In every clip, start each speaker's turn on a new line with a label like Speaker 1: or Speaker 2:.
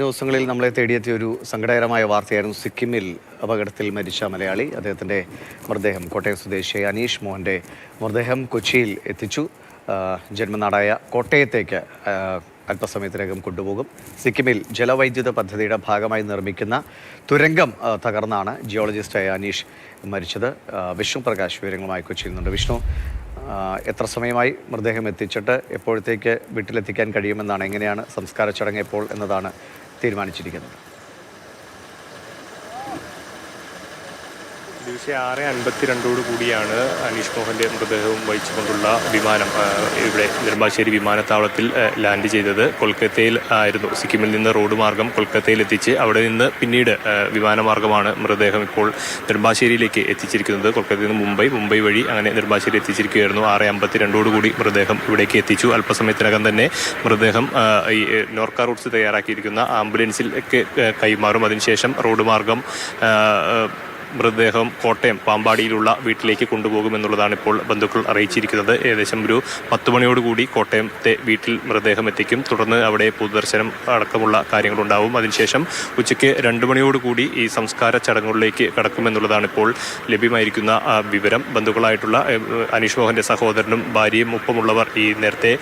Speaker 1: ദിവസങ്ങളിൽ നമ്മളെ തേടിയെത്തിയ ഒരു സങ്കടകരമായ വാർത്തയായിരുന്നു സിക്കിമിൽ അപകടത്തിൽ മരിച്ച മലയാളി. അദ്ദേഹത്തിൻ്റെ മൃതദേഹം കോട്ടയം സ്വദേശിയായ അനീഷ് മോഹൻ്റെ മൃതദേഹം കൊച്ചിയിൽ എത്തിച്ചു. ജന്മനാടായ കോട്ടയത്തേക്ക് അല്പസമയത്തിനകം കൊണ്ടുപോകും. സിക്കിമിൽ ജലവൈദ്യുത പദ്ധതിയുടെ ഭാഗമായി നിർമ്മിക്കുന്ന തുരങ്കം തകർന്നാണ് ജിയോളജിസ്റ്റായ അനീഷ് മരിച്ചത്. വിഷ്ണു പ്രകാശ് വിവരങ്ങളുമായി കൊച്ചിയിൽ നിന്നുണ്ട്. വിഷ്ണു, എത്ര സമയമായി മൃതദേഹം എത്തിച്ചിട്ട് എപ്പോഴത്തേക്ക് വീട്ടിലെത്തിക്കാൻ കഴിയുമെന്നാണ്, എങ്ങനെയാണ് സംസ്കാര ചടങ്ങ് എപ്പോൾ എന്നതാണ് തീരുമാനിച്ചിരിക്കുന്നത്?
Speaker 2: ദിവസം 6:52 കൂടിയാണ് അനീഷ് മോഹൻ്റെ മൃതദേഹവും വഹിച്ചുകൊണ്ടുള്ള വിമാനം ഇവിടെ നെടുമ്പാശ്ശേരി വിമാനത്താവളത്തിൽ ലാൻഡ് ചെയ്തത്. കൊൽക്കത്തയിൽ ആയിരുന്നു. സിക്കിമിൽ നിന്ന് റോഡ് മാർഗം കൊൽക്കത്തയിൽ എത്തിച്ച് അവിടെ നിന്ന് പിന്നീട് വിമാനമാർഗമാണ് മൃതദേഹം ഇപ്പോൾ നെടുമ്പാശ്ശേരിയിലേക്ക് എത്തിച്ചിരിക്കുന്നത്. കൊൽക്കത്തയിൽ നിന്ന് മുംബൈ വഴി അങ്ങനെ നെടുമ്പാശ്ശേരി എത്തിച്ചിരിക്കുകയായിരുന്നു. 6:52 കൂടി മൃതദേഹം ഇവിടേക്ക് എത്തിച്ചു. അല്പസമയത്തിനകം തന്നെ മൃതദേഹം ഈ നോർക്ക റൂട്ട്സ് തയ്യാറാക്കിയിരിക്കുന്ന ആംബുലൻസിലേക്ക് കൈമാറും. അതിനുശേഷം റോഡ് മാർഗം മൃതദേഹം കോട്ടയം പാമ്പാടിയിലുള്ള വീട്ടിലേക്ക് കൊണ്ടുപോകുമെന്നുള്ളതാണ് ഇപ്പോൾ ബന്ധുക്കൾ അറിയിച്ചിരിക്കുന്നത്. ഏകദേശം ഒരു 10 മണിയോടുകൂടി കോട്ടയത്തെ വീട്ടിൽ മൃതദേഹം എത്തിക്കും. തുടർന്ന് അവിടെ പൊതുദർശനം അടക്കമുള്ള കാര്യങ്ങളുണ്ടാവും. അതിനുശേഷം ഉച്ചയ്ക്ക് 2 മണിയോടുകൂടി ഈ സംസ്കാര ചടങ്ങുകളിലേക്ക് കടക്കുമെന്നുള്ളതാണ് ഇപ്പോൾ ലഭ്യമായിരിക്കുന്ന വിവരം. ബന്ധുക്കളായിട്ടുള്ള അനീഷ് മോഹൻ്റെ സഹോദരനും ഭാര്യയും ഒപ്പമുള്ളവർ ഈ നേരത്തെ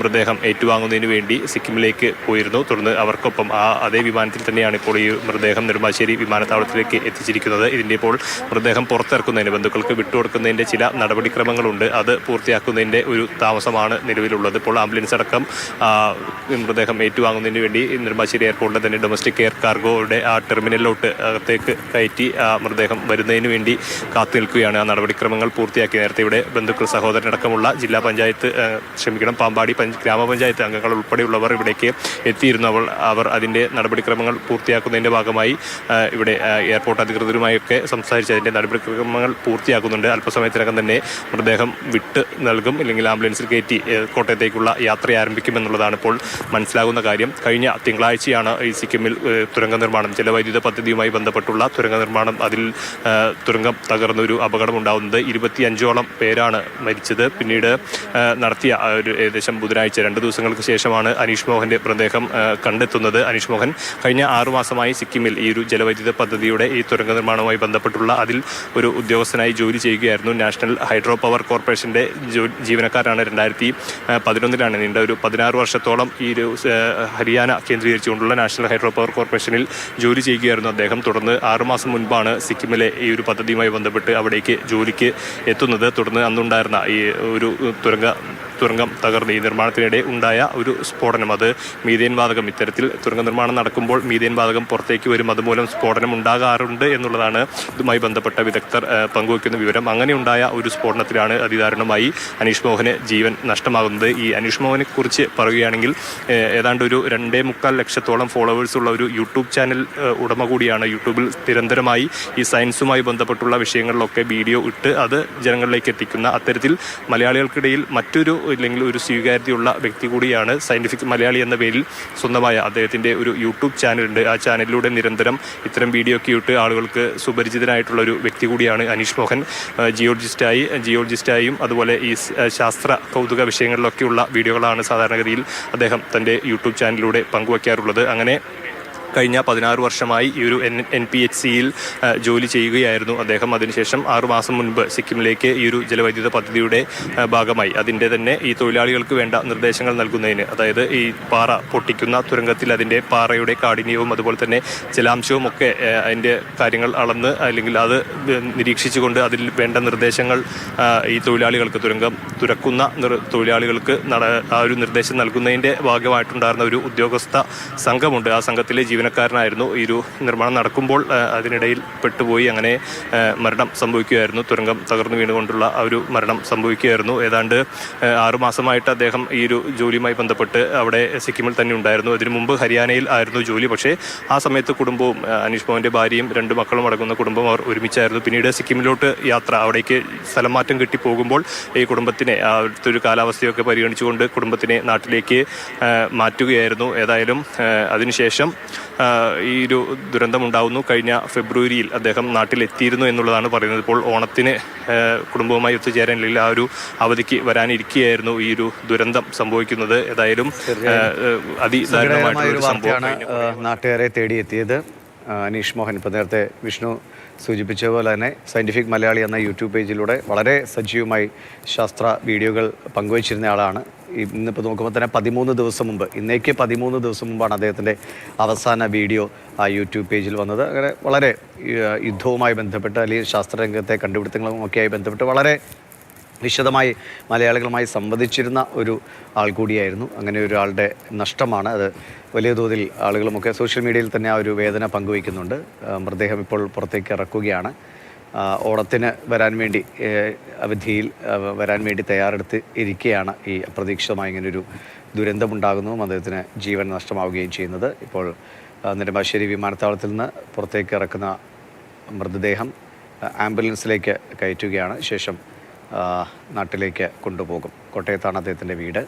Speaker 2: മൃതദേഹം ഏറ്റുവാങ്ങുന്നതിന് വേണ്ടി സിക്കിമിലേക്ക് പോയിരുന്നു. തുടർന്ന് അവർക്കൊപ്പം അതേ വിമാനത്തിൽ തന്നെയാണ് ഇപ്പോൾ ഈ മൃതദേഹം നെടുമ്പാശ്ശേരി വിമാനത്താവളത്തിലേക്ക് എത്തിച്ചിരിക്കുന്നത്. ഇപ്പോൾ മൃതദേഹം പുറത്തിറക്കുന്നതിന്, ബന്ധുക്കൾക്ക് വിട്ടുകൊടുക്കുന്നതിൻ്റെ ചില നടപടിക്രമങ്ങളുണ്ട്. അത് പൂർത്തിയാക്കുന്നതിൻ്റെ ഒരു താമസമാണ് നിലവിലുള്ളത്. ഇപ്പോൾ ആംബുലൻസ് അടക്കം മൃതദേഹം ഏറ്റുവാങ്ങുന്നതിന് വേണ്ടി നെടുമ്പാശ്ശേരി എയർപോർട്ടിലെ തന്നെ ഡൊമസ്റ്റിക് എയർ കാർഗോയുടെ ആ ടെർമിനലിലോട്ട് അകത്തേക്ക് കയറ്റി മൃതദേഹം വരുന്നതിന് വേണ്ടി കാത്തു നിൽക്കുകയാണ്. ആ നടപടിക്രമങ്ങൾ പൂർത്തിയാക്കി നേരത്തെ ഇവിടെ ബന്ധുക്കൾ, സഹോദരനടക്കമുള്ള ജില്ലാ പഞ്ചായത്ത് പാമ്പാടി ഗ്രാമപഞ്ചായത്ത് അംഗങ്ങൾ ഉൾപ്പെടെയുള്ളവർ ഇവിടേക്ക് എത്തിയിരുന്നു. അവർ അതിൻ്റെ നടപടിക്രമങ്ങൾ പൂർത്തിയാക്കുന്നതിൻ്റെ ഭാഗമായി ഇവിടെ എയർപോർട്ട് അധികൃതരുമായൊക്കെ സംസാരിച്ച് അതിൻ്റെ നടപടിക്രമങ്ങൾ പൂർത്തിയാക്കുന്നുണ്ട്. അല്പസമയത്തിനകം തന്നെ മൃതദേഹം വിട്ട് നൽകും, അല്ലെങ്കിൽ ആംബുലൻസിൽ കയറ്റി കോട്ടയത്തേക്കുള്ള യാത്ര ആരംഭിക്കുമെന്നുള്ളതാണ് ഇപ്പോൾ മനസ്സിലാകുന്ന കാര്യം. കഴിഞ്ഞ തിങ്കളാഴ്ചയാണ് ഈ സിക്കിമിൽ തുരങ്ക നിർമ്മാണം, ജലവൈദ്യുത പദ്ധതിയുമായി ബന്ധപ്പെട്ടുള്ള തുരങ്ക നിർമ്മാണം, അതിൽ തുരങ്കം തകർന്നൊരു അപകടമുണ്ടാകുന്നത്. 25ഓളം പേരാണ് മരിച്ചത്. പിന്നീട് നടത്തിയ ഒരു ഏകദേശം ബുധനാഴ്ച 2 ദിവസങ്ങൾക്ക് ശേഷമാണ് അനീഷ് മോഹൻ്റെ മൃതദേഹം കണ്ടെത്തുന്നത്. അനീഷ് മോഹൻ കഴിഞ്ഞ 6 മാസമായി സിക്കിമിൽ ഈ ഒരു ജലവൈദ്യുത പദ്ധതിയുടെ ഈ തുരങ്ക നിർമ്മാണവുമായി ബന്ധപ്പെട്ടുള്ള അതിൽ ഒരു ഉദ്യോഗസ്ഥനായി ജോലി ചെയ്യുകയായിരുന്നു. നാഷണൽ ഹൈഡ്രോ പവർ കോർപ്പറേഷൻ്റെ ജീവനക്കാരാണ്. 2011 നീണ്ട ഒരു 16 വർഷത്തോളം ഈ ഒരു ഹരിയാന കേന്ദ്രീകരിച്ചുകൊണ്ടുള്ള നാഷണൽ ഹൈഡ്രോ പവർ കോർപ്പറേഷനിൽ ജോലി ചെയ്യുകയായിരുന്നു അദ്ദേഹം. തുടർന്ന് 6 മാസം മുൻപാണ് സിക്കിമിലെ ഈ ഒരു പദ്ധതിയുമായി ബന്ധപ്പെട്ട് അവിടേക്ക് ജോലിക്ക് എത്തുന്നത്. തുടർന്ന് അന്നുണ്ടായിരുന്ന ഈ ഒരു തുരങ്കം തകർന്ന് ഈ നിർമ്മാണത്തിനിടെ ഉണ്ടായ ഒരു സ്ഫോടനം, അത് മീഥേൻ വാതകം, ഇത്തരത്തിൽ തുരങ്ക നിർമ്മാണം നടക്കുമ്പോൾ മീഥേൻ വാതകം പുറത്തേക്ക് വരും, അതുമൂലം സ്ഫോടനം ഉണ്ടാകാറുണ്ട് എന്നുള്ളതാണ് ഇതുമായി ബന്ധപ്പെട്ട വിദഗ്ധർ പങ്കുവയ്ക്കുന്ന വിവരം. അങ്ങനെ ഉണ്ടായ ഒരു സ്ഫോടനത്തിലാണ് അതിദാരുണമായി അനീഷ് മോഹന് ജീവൻ നഷ്ടമാകുന്നത്. ഈ അനീഷ് മോഹനെ കുറിച്ച് പറയുകയാണെങ്കിൽ ഏതാണ്ട് ഒരു 2.25 ലക്ഷത്തോളം ഫോളോവേഴ്സ് ഉള്ള ഒരു യൂട്യൂബ് ചാനൽ ഉടമ കൂടിയാണ്. യൂട്യൂബിൽ നിരന്തരമായി ഈ സയൻസുമായി ബന്ധപ്പെട്ടുള്ള വിഷയങ്ങളിലൊക്കെ വീഡിയോ ഇട്ട് അത് ജനങ്ങളിലേക്ക് എത്തിക്കുന്ന, അത്തരത്തിൽ മലയാളികൾക്കിടയിൽ മറ്റൊരു ഇല്ലെങ്കിൽ ഒരു സ്വീകാര്യതയുള്ള വ്യക്തി കൂടിയാണ്. സയൻറ്റിഫിക് മലയാളി എന്ന പേരിൽ സ്വന്തമായ അദ്ദേഹത്തിൻ്റെ ഒരു യൂട്യൂബ് ചാനലുണ്ട്. ആ ചാനലിലൂടെ നിരന്തരം ഇത്തരം വീഡിയോ ഒക്കെ ഇട്ട് ആളുകൾക്ക് സുപരിചിതനായിട്ടുള്ള ഒരു വ്യക്തി കൂടിയാണ് അനീഷ് മോഹൻ. ജിയോളജിസ്റ്റായും അതുപോലെ ഈ ശാസ്ത്ര കൗതുക വിഷയങ്ങളിലൊക്കെയുള്ള വീഡിയോകളാണ് സാധാരണഗതിയിൽ അദ്ദേഹം തൻ്റെ യൂട്യൂബ് ചാനലിലൂടെ പങ്കുവയ്ക്കാറുള്ളത്. അങ്ങനെ കഴിഞ്ഞ 16 വർഷമായി ഈ ഒരു NPHCയിൽ ജോലി ചെയ്യുകയായിരുന്നു അദ്ദേഹം. അതിനുശേഷം 6 മാസം മുൻപ് സിക്കിമിലേക്ക് ഈ ഒരു ജലവൈദ്യുത പദ്ധതിയുടെ ഭാഗമായി അതിൻ്റെ തന്നെ ഈ തൊഴിലാളികൾക്ക് വേണ്ട നിർദ്ദേശങ്ങൾ നൽകുന്നതിന്, അതായത് ഈ പാറ പൊട്ടിക്കുന്ന തുരങ്കത്തിൽ അതിൻ്റെ പാറയുടെ കാഠിന്യവും അതുപോലെ തന്നെ ജലാംശവും ഒക്കെ അതിൻ്റെ കാര്യങ്ങൾ അളന്ന് അല്ലെങ്കിൽ അത് നിരീക്ഷിച്ചുകൊണ്ട് അതിൽ വേണ്ട നിർദ്ദേശങ്ങൾ ഈ തൊഴിലാളികൾക്ക്, തുരങ്കം തുറക്കുന്ന തൊഴിലാളികൾക്ക് ആ ഒരു നിർദ്ദേശം നൽകുന്നതിൻ്റെ ഭാഗമായിട്ടുണ്ടായിരുന്ന ഒരു ഉദ്യോഗസ്ഥ സംഘമുണ്ട്. ആ സംഘത്തിലെ ജീവനക്കാരനായിരുന്നു. ഈ ഒരു നിർമ്മാണം നടക്കുമ്പോൾ അതിനിടയിൽ പെട്ടുപോയി അങ്ങനെ മരണം സംഭവിക്കുകയായിരുന്നു. തുരങ്കം തകർന്നു വീണുകൊണ്ടുള്ള ആ ഒരു മരണം സംഭവിക്കുകയായിരുന്നു. ഏതാണ്ട് 6 മാസമായിട്ട് അദ്ദേഹം ഈ ഒരു ജോലിയുമായി ബന്ധപ്പെട്ട് അവിടെ സിക്കിമിൽ തന്നെ ഉണ്ടായിരുന്നു. ഇതിനു മുമ്പ് ഹരിയാനയിൽ ആയിരുന്നു ജോലി. പക്ഷേ ആ സമയത്ത് കുടുംബവും അനീഷ് മോഹൻ്റെ ഭാര്യയും 2 മക്കളും അടങ്ങുന്ന കുടുംബം അവർ ഒരുമിച്ചായിരുന്നു. പിന്നീട് സിക്കിമിലോട്ട് യാത്ര, അവിടേക്ക് സ്ഥലം മാറ്റം കിട്ടി പോകുമ്പോൾ ഈ കുടുംബത്തിനെ അവിടുത്തെ ഒരു കാലാവസ്ഥയൊക്കെ പരിഗണിച്ചുകൊണ്ട് കുടുംബത്തിനെ നാട്ടിലേക്ക് മാറ്റുകയായിരുന്നു. ഏതായാലും അതിനുശേഷം ഈ ഒരു ദുരന്തമുണ്ടാവുന്നു. കഴിഞ്ഞ ഫെബ്രുവരിയിൽ അദ്ദേഹം നാട്ടിലെത്തിയിരുന്നു എന്നുള്ളതാണ് പറയുന്നത്. ഇപ്പോൾ ഓണത്തിന് കുടുംബവുമായി ഒത്തുചേരാൻ അല്ലെങ്കിൽ ആ ഒരു അവധിക്ക് വരാനിരിക്കുകയായിരുന്നു ഈ ഒരു ദുരന്തം സംഭവിക്കുന്നത്. ഏതായാലും അതിദാരുണമായിട്ടുള്ള സംഭവമാണ്
Speaker 1: നാട്ടുകാരെ തേടിയെത്തിയത്. അനീഷ് മോഹൻ ഇപ്പോൾ നേരത്തെ വിഷ്ണു സൂചിപ്പിച്ച പോലെ തന്നെ സയൻറ്റിഫിക് മലയാളി എന്ന യൂട്യൂബ് പേജിലൂടെ വളരെ സജീവമായി ശാസ്ത്ര വീഡിയോകൾ പങ്കുവച്ചിരുന്ന ആളാണ്. ഇന്നിപ്പോൾ നോക്കുമ്പോൾ തന്നെ 13 ദിവസം മുമ്പ്, ഇന്നേക്ക് 13 ദിവസം മുമ്പാണ് അദ്ദേഹത്തിൻ്റെ അവസാന വീഡിയോ ആ യൂട്യൂബ് പേജിൽ വന്നത്. അങ്ങനെ വളരെ യുദ്ധവുമായി ബന്ധപ്പെട്ട് അല്ലെങ്കിൽ ശാസ്ത്രരംഗത്തെ കണ്ടുപിടുത്തങ്ങളുമൊക്കെയായി ബന്ധപ്പെട്ട് വളരെ വിശദമായി മലയാളികളുമായി സംവദിച്ചിരുന്ന ഒരു ആൾ കൂടിയായിരുന്നു. അങ്ങനെ ഒരാളുടെ നഷ്ടമാണ് അത്. വലിയ തോതിൽ ആളുകളുമൊക്കെ സോഷ്യൽ മീഡിയയിൽ തന്നെ ആ ഒരു വേദന പങ്കുവയ്ക്കുന്നുണ്ട്. മൃതദേഹം ഇപ്പോൾ പുറത്തേക്ക് ഇറക്കുകയാണ്. ഓണത്തിന് വരാൻ വേണ്ടി അവധിയിൽ വരാൻ വേണ്ടി തയ്യാറെടുത്ത് ഇരിക്കുകയാണ് ഈ അപ്രതീക്ഷിതമായി ഇങ്ങനൊരു ദുരന്തമുണ്ടാകുന്നതും അദ്ദേഹത്തിന് ജീവൻ നഷ്ടമാവുകയും ചെയ്യുന്നത്. ഇപ്പോൾ നെടുമ്പാശ്ശേരി വിമാനത്താവളത്തിൽ നിന്ന് പുറത്തേക്ക് ഇറക്കുന്ന മൃതദേഹം ആംബുലൻസിലേക്ക് കയറ്റുകയാണ്. ശേഷം നാട്ടിലേക്ക് കൊണ്ടുപോകും. കോട്ടയത്താണ് അദ്ദേഹത്തിൻ്റെ വീട്.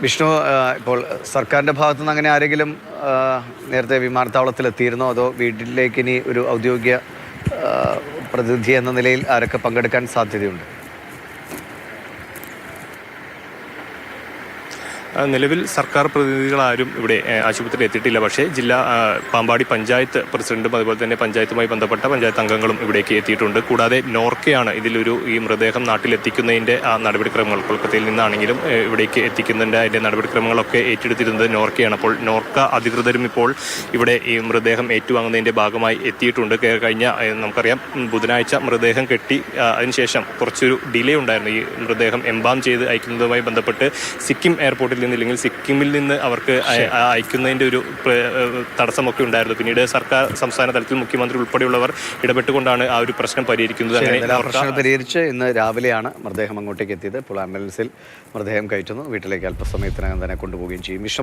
Speaker 1: വിഷ്ണു, ഇപ്പോൾ സർക്കാരിൻ്റെ ഭാഗത്തു നിന്ന് അങ്ങനെ ആരെങ്കിലും നേരത്തെ വിമാനത്താവളത്തിൽ എത്തിയിരുന്നോ, അതോ വീട്ടിലേക്ക് ഇനി ഒരു ഔദ്യോഗിക പ്രതിനിധി എന്ന നിലയിൽ ആരൊക്കെ പങ്കെടുക്കാൻ സാധ്യതയുണ്ട്?
Speaker 2: നിലവിൽ സർക്കാർ പ്രതിനിധികളാരും ഇവിടെ ആശുപത്രിയിൽ എത്തിയിട്ടില്ല. പക്ഷേ ജില്ലാ പാമ്പാടി പഞ്ചായത്ത് പ്രസിഡന്റും അതുപോലെ തന്നെ പഞ്ചായത്തുമായി ബന്ധപ്പെട്ട പഞ്ചായത്ത് അംഗങ്ങളും ഇവിടേക്ക് എത്തിയിട്ടുണ്ട്. കൂടാതെ നോർക്കയാണ് ഈ മൃതദേഹം നാട്ടിലെത്തിക്കുന്നതിൻ്റെ ആ നടപടിക്രമങ്ങൾ, കൊൽക്കത്തയിൽ നിന്നാണെങ്കിലും ഇവിടേക്ക് എത്തിക്കുന്നതിൻ്റെ അതിൻ്റെ നടപടിക്രമങ്ങളൊക്കെ ഏറ്റെടുത്തിരുന്നത് നോർക്കയാണ്. അപ്പോൾ നോർക്ക അധികൃതരും ഇപ്പോൾ ഇവിടെ ഈ മൃതദേഹം ഏറ്റുവാങ്ങുന്നതിൻ്റെ ഭാഗമായി എത്തിയിട്ടുണ്ട്. കഴിഞ്ഞ നമുക്കറിയാം ബുധനാഴ്ച മൃതദേഹം കെട്ടി അതിനുശേഷം കുറച്ചൊരു ഡിലേ ഉണ്ടായിരുന്നു. ഈ മൃതദേഹം എംബാം ചെയ്ത് അയക്കുന്നതുമായി ബന്ധപ്പെട്ട് സിക്കിം എയർപോർട്ടിൽ ഇല്ലെങ്കിൽ സിക്കിമിൽ നിന്ന് അവർക്ക് അയക്കുന്നതിൻ്റെ ഒരു തടസ്സമൊക്കെ ഉണ്ടായിരുന്നു. പിന്നീട് സർക്കാർ സംസ്ഥാന തലത്തിൽ മുഖ്യമന്ത്രി ഉൾപ്പെടെയുള്ളവർ ഇടപെട്ടുകൊണ്ടാണ് ആ ഒരു പ്രശ്നം പരിഹരിക്കുന്നത്.
Speaker 1: പ്രശ്നം പരിഹരിച്ച് ഇന്ന് രാവിലെയാണ് മൃതദേഹം അങ്ങോട്ടേക്ക് എത്തിയത്. ഇപ്പോൾ ആംബുലൻസിൽ മൃതദേഹം കയറ്റുന്നു. വീട്ടിലേക്ക് അല്പസമയത്തിനകം തന്നെ കൊണ്ടുപോവുകയും ചെയ്യും.